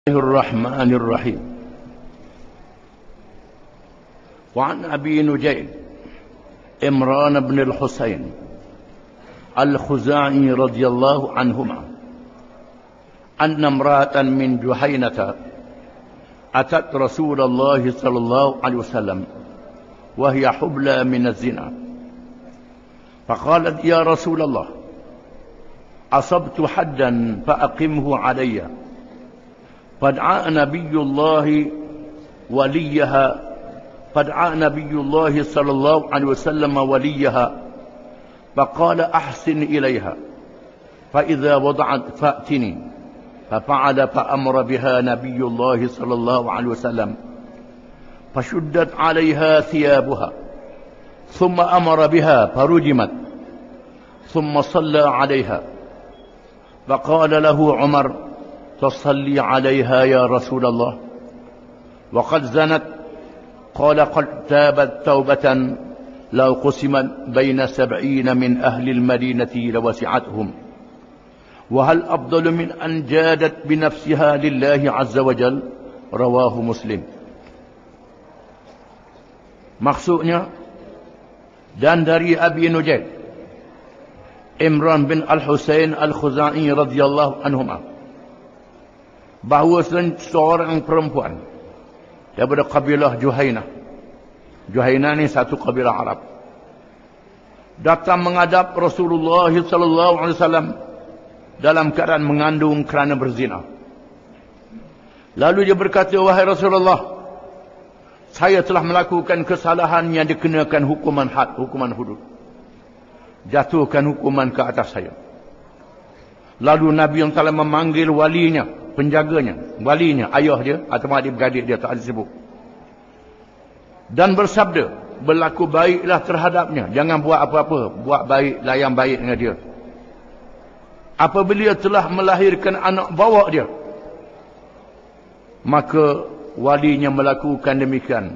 الرحمن الرحيم. وعن أبي نجيل عمران بن الحسين الخزاعي رضي الله عنهما أن امرأة من جهينة أتت رسول الله صلى الله عليه وسلم وهي حبلى من الزنا، فقالت: يا رسول الله، أصبت حدا فأقمه علي. فدعا نبي الله صلى الله عليه وسلم وليها فقال: أحسن إليها، فإذا وضعت فأتني. ففعل فأمر بها نبي الله صلى الله عليه وسلم، فشدت عليها ثيابها، ثم أمر بها فرجمت، ثم صلى عليها. فقال له عمر: تصلي عليها يا رسول الله وقد زنت؟ قال: قد تابت توبة لو قسمت بين 70 من أهل المدينة لوسعتهم، وهل أفضل من أن جادت بنفسها لله عز وجل؟ رواه Muslim. Maksudnya, dan dari Abi Nujail Imran bin Al-Husain Al-Khuzai radhiyallahu anhuma, bahawa seorang perempuan daripada kabilah Juhainah. Juhainah ni satu kabilah Arab, datang menghadap Rasulullah sallallahu alaihi wasallam dalam keadaan mengandung kerana berzina. Lalu dia berkata: wahai Rasulullah, saya telah melakukan kesalahan yang dikenakan hukuman had, hukuman hudud. Jatuhkan hukuman ke atas saya. Lalu Nabi yang telah memanggil walinya, penjaganya, walinya, ayah dia atau adik-beradik dia, tak disebut, dan bersabda, berlaku baiklah terhadapnya, jangan buat apa-apa, buat baiklah yang baik dengan dia. Apabila telah melahirkan anak bawa dia, maka walinya melakukan demikian.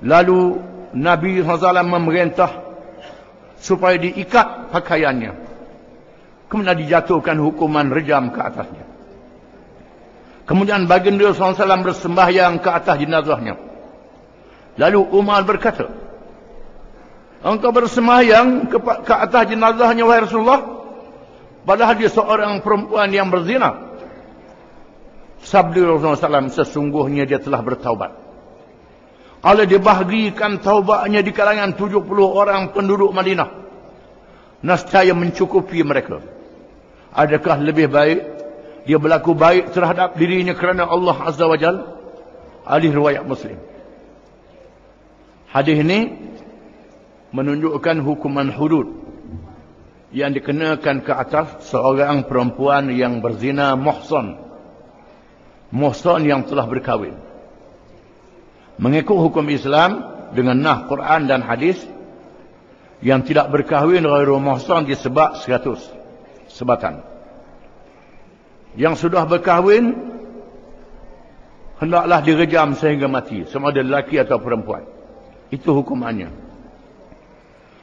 Lalu Nabi SAW memerintah supaya diikat pakaiannya, kemudian dijatuhkan hukuman rejam ke atasnya. Kemudian baginda SAW bersembahyang ke atas jenazahnya. Lalu Umar berkata: engkau bersembahyang ke atas jenazahnya, wahai Rasulullah, padahal dia seorang perempuan yang berzina. Sabda Rasulullah SAW, sesungguhnya dia telah bertaubat. Kalau dibahagikan taubatnya di kalangan 70 orang penduduk Madinah, nescaya mencukupi mereka. Adakah lebih baik dia berlaku baik terhadap dirinya kerana Allah Azza wa Jal? Hadis riwayat Muslim. Hadis ini menunjukkan hukuman hudud yang dikenakan ke atas seorang perempuan yang berzina muhsan. Muhsan yang telah berkahwin. Mengikut hukum Islam dengan nah Quran dan hadis, yang tidak berkahwin ghairu muhsan disebab 100 sebatan. Yang sudah berkahwin hendaklah direjam sehingga mati, sama ada lelaki atau perempuan. Itu hukumannya.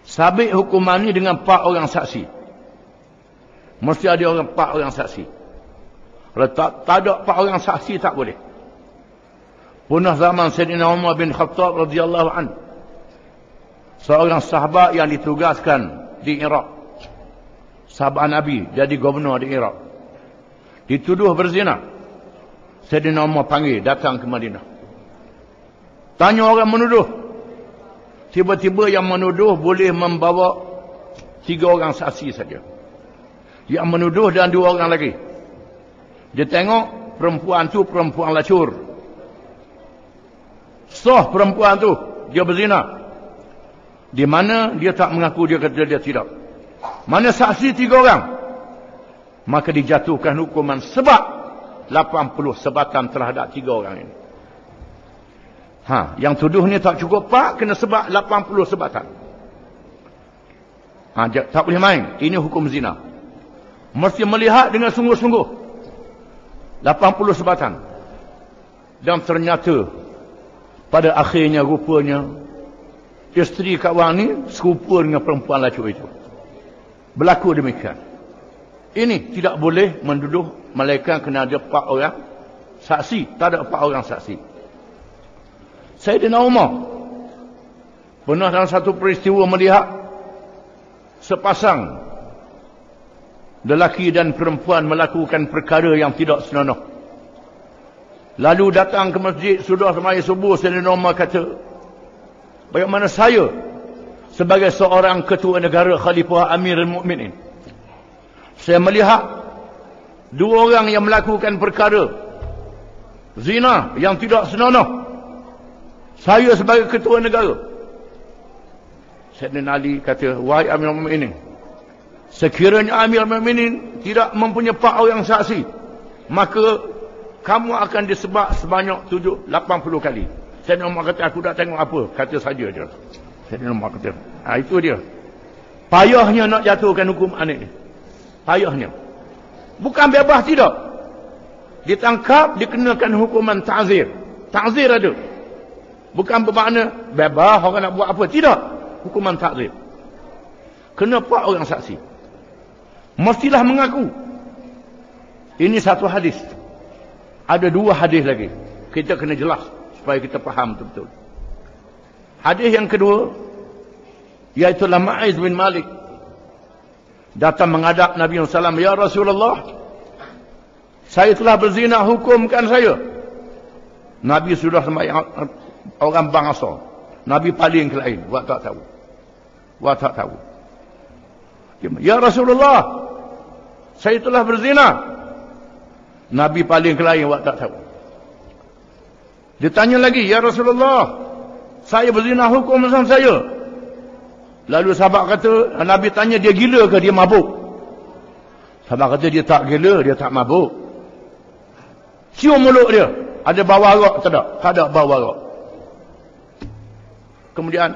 Sabit hukuman ini dengan 4 orang saksi. Mesti ada 4 orang saksi. Kalau tak ada 4 orang saksi, tak boleh. Punah zaman Sayyidina Umar bin Khattab radhiyallahu anhu, seorang sahabat yang ditugaskan di Iraq, sahabat Nabi, jadi gubernur di Iraq, dituduh berzina. Sayyidina Umar panggil, datang ke Madinah, tanya orang menuduh. Tiba-tiba yang menuduh boleh membawa 3 orang saksi saja. Yang menuduh dan 2 orang lagi. Dia tengok perempuan tu perempuan lacur. Sah perempuan tu, dia berzina. Di mana dia tak mengaku, dia kata dia tidak. Mana saksi 3 orang? Maka dijatuhkan hukuman sebab 80 sebatan terhadap 3 orang ini. Yang tuduhnya tak cukup 4, kena sebab 80 sebatan. Tak boleh main. Ini hukum zina. Mesti melihat dengan sungguh-sungguh 80 sebatan. Dan ternyata pada akhirnya rupanya isteri kawan ni serupa dengan perempuan lacur itu. Berlaku demikian. Ini tidak boleh menduduh melainkan kena ada 4 orang saksi. Tak ada 4 orang saksi. Sayyidina Umar pernah dalam satu peristiwa melihat sepasang lelaki dan perempuan melakukan perkara yang tidak senonoh. Lalu datang ke masjid, sudah sembahyang subuh. Sayyidina Umar kata, bagaimana saya sebagai seorang ketua negara, Khalifah Amirul Mukminin, saya melihat 2 orang yang melakukan perkara zina yang tidak senonoh. Saya sebagai ketua negara. Sayyidina Ali kata, wahai Amirul Mukminin, sekiranya Amirul Mukminin tidak mempunyai 4 orang saksi, maka kamu akan disebak sebanyak 80 kali. Sayyidina Umar kata, aku tak tengok apa, kata saja je. Sayyidina Umar kata, itu dia. Payahnya nak jatuhkan hukum anik ni. Payahnya. Bukan bebas, tidak. Ditangkap, dikenakan hukuman ta'zir. Ta'zir ada. Bukan bermakna bebas orang nak buat apa. Tidak. Hukuman ta'zir. Kena 4 orang saksi. Mestilah mengaku. Ini satu hadis. Ada 2 hadis lagi. Kita kena jelas supaya kita faham betul-betul. Hadis yang kedua, iaitu Ma'iz bin Malik datang menghadap Nabi SAW. Ya Rasulullah, saya telah berzina, hukumkan saya. Nabi sudah sembahyang orang bangsa. Nabi paling ke lain. Wak tak tahu. Wak tak tahu. Ya Rasulullah, saya telah berzina. Nabi paling ke lain. Wak tak tahu. Dia tanya lagi, ya Rasulullah, saya berzina, hukum sama saya. Lalu sahabat kata, Nabi tanya dia gila ke dia mabuk? Sahabat kata dia tak gila, dia tak mabuk. Cium mulut dia, ada bau arak tak ada? Tak ada bau arak. Kemudian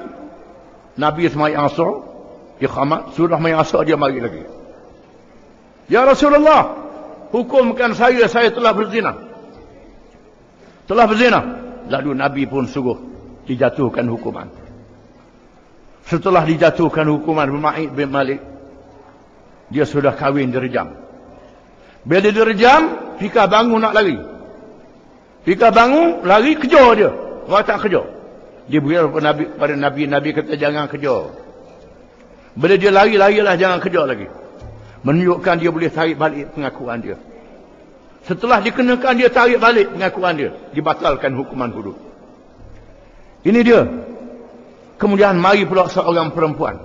Nabi sembahyang asar, iqamat, sudah sembahyang asar dia mari lagi. Ya Rasulullah, hukumkan saya telah berzina. Telah berzina. Lalu Nabi pun suruh dijatuhkan hukuman. Setelah dijatuhkan hukuman Ma'iz bin Malik, dia sudah kahwin, direjam. Bila direjam, Fika bangun nak lari. Fika bangun, lari, kejar dia. Orang tak kejar. Dia beritahu pada Nabi, Nabi kata jangan kejar. Bila dia lari, larilah, jangan kejar lagi. Menunjukkan dia boleh tarik balik pengakuan dia. Setelah dikenakan, dia tarik balik pengakuan dia. Dibatalkan hukuman hudud. Ini dia. Kemudian mari pula seorang perempuan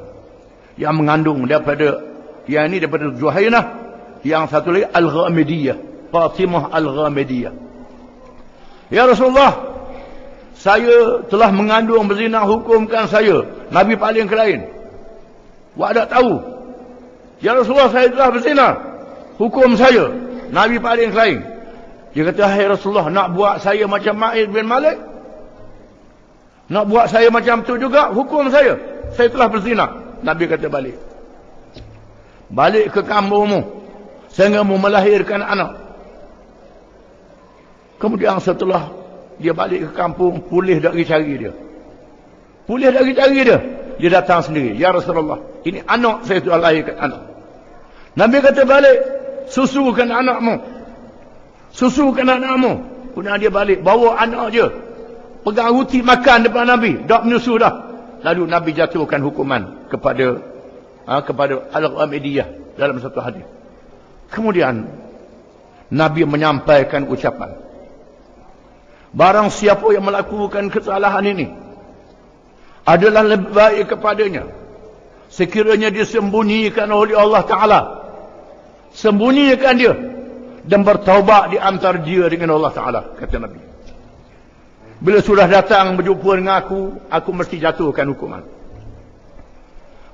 yang mengandung daripada, yang ini daripada Zuhainah, yang satu lagi Al-Ghamidiyah, Fatimah Al-Ghamidiyah. Ya Rasulullah, saya telah mengandung berzina, hukumkan saya. Nabi paling ke lain. Wak tak tahu. Ya Rasulullah, saya telah berzina, hukum saya. Nabi paling ke lain. Dia kata, hai Rasulullah, nak buat saya macam Ma'iz bin Malik? Nak buat saya macam tu juga, hukum saya. Saya telah berzina. Nabi kata balik. Balik ke kampungmu, sehingga mu melahirkan anak. Kemudian setelah dia balik ke kampung, pulih dari cari dia. Pulih dari cari dia. Dia datang sendiri. Ya Rasulullah, ini anak saya telah lahirkan anak. Nabi kata balik, susukan anakmu. Susukan anakmu. Kemudian dia balik, bawa anak je. Pegang ruti makan depan Nabi. Tak menyusu dah. Lalu Nabi jatuhkan hukuman kepada Al-Ghamidiyah dalam satu hadis. Kemudian Nabi menyampaikan ucapan, barang siapa yang melakukan kesalahan ini adalah lebih baik kepadanya sekiranya disembunyikan oleh Allah Ta'ala. Sembunyikan dia dan bertaubat di antara dia dengan Allah Ta'ala, kata Nabi. Bila sudah datang berjumpa dengan aku mesti jatuhkan hukuman.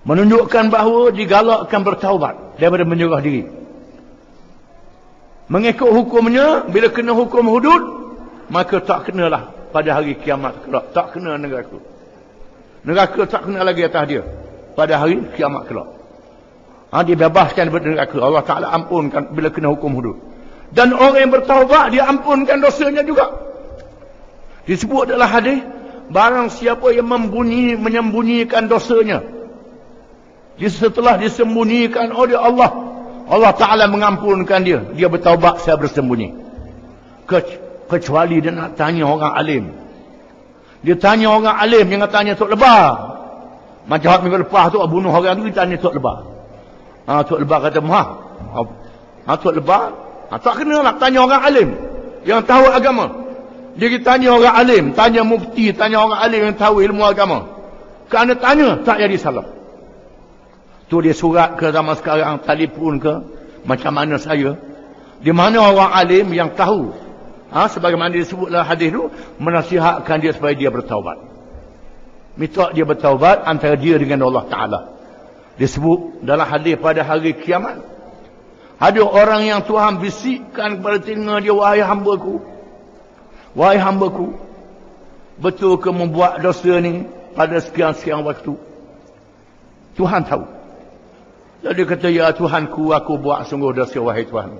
Menunjukkan bahawa digalakkan bertaubat daripada menyerah diri. Mengikut hukumnya, bila kena hukum hudud, maka tak kenalah pada hari kiamat kelak. Tak kena neraka. Neraka tak kena lagi atas dia pada hari kiamat kelak. Dibebaskan daripada neraka. Allah Ta'ala ampunkan bila kena hukum hudud. Dan orang yang bertaubat, dia ampunkan dosanya juga. Disebut dalam hadis, barang siapa yang menyembunyikan dosanya, setelah disembunyikan oleh Allah, Allah Ta'ala mengampunkan dia. Dia bertaubat secara bersembunyi. Kecuali dia nak tanya orang alim. Dia tanya orang alim. Dia nak tanya Tok Lebah. Macam minggu lepas tu bunuh orang tu, dia tanya Tok Lebah. Tok Lebah kata, Tok Lebah, tak kena nak tanya orang alim yang tahu agama. Dia tanya orang alim, tanya mufti, tanya orang alim yang tahu ilmu agama. Kerana tanya, tak jadi salah. Tu dia surat ke zaman sekarang, telefon ke, macam mana saya. Di mana orang alim yang tahu, sebagaimana disebutlah hadis tu, menasihatkan dia supaya dia bertaubat. Minta dia bertaubat antara dia dengan Allah Ta'ala. Disebut dalam hadis pada hari kiamat, ada orang yang Tuhan bisikkan kepada telinga dia, wahai hambaku, betul ke membuat dosa ni pada sekian-sekian waktu? Tuhan tahu. Jadi dia kata, ya Tuhanku, aku buat sungguh dosa, wahai Tuhan.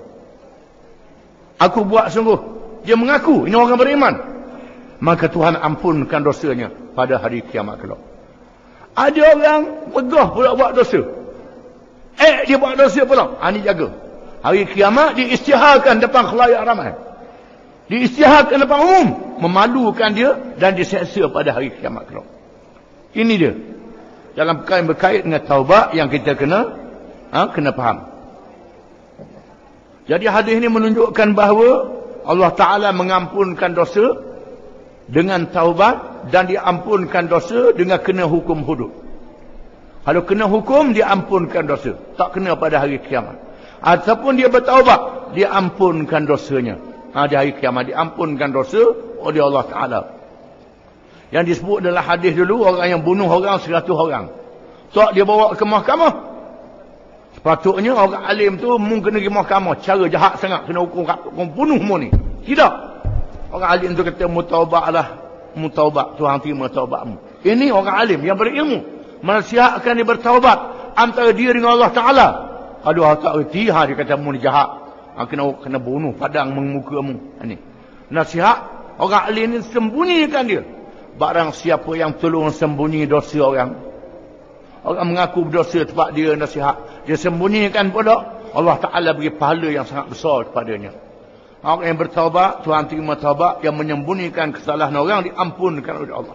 Aku buat sungguh. Dia mengaku, ini orang beriman. Maka Tuhan ampunkan dosanya pada hari kiamat kelak. Ada orang megah pula buat dosa. Dia buat dosa pula. Ini jaga. Hari kiamat diisytiharkan depan khalayak ramai. Diisytiharkan depan umum. Memalukan dia dan diseksa pada hari kiamat kelak. Ini dia. Dalam perkara yang berkait dengan taubat yang kita kena faham. Jadi hadis ini menunjukkan bahawa Allah Ta'ala mengampunkan dosa dengan taubat, dan diampunkan dosa dengan kena hukum hudud. Kalau kena hukum, diampunkan dosa. Tak kena pada hari kiamat. Ataupun dia bertaubat, diampunkan dosanya. Di hari kiamat, diampunkan dosa oleh Allah Ta'ala. Yang disebut dalam hadis dulu, orang yang bunuh orang 100 orang. Tak dia bawa ke mahkamah. Sepatutnya orang alim tu mungkin kena pergi mahkamah. Cara jahat sangat, kena hukum bunuh mu ni. Tidak. Orang alim tu kata, mutaubatlah. Mutaubat, Tuhan terima taubatmu. Ini orang alim yang berilmu. Menasihatkan dia bertaubat antara dia dengan Allah Ta'ala. Aduh, tak reti, dia kata, mu ni jahat. Kena bunuh, padang mengukamu. Ini. Nasihat, orang alim ni sembunyikan dia. Barang siapa yang tolong sembunyi dosa orang. Orang mengaku berdosa tempat dia nasihat. Dia sembunyikan pula. Allah Ta'ala beri pahala yang sangat besar kepadanya. Orang yang bertaubat, Tuhan terima taubat. Yang menyembunyikan kesalahan orang, diampunkan oleh Allah.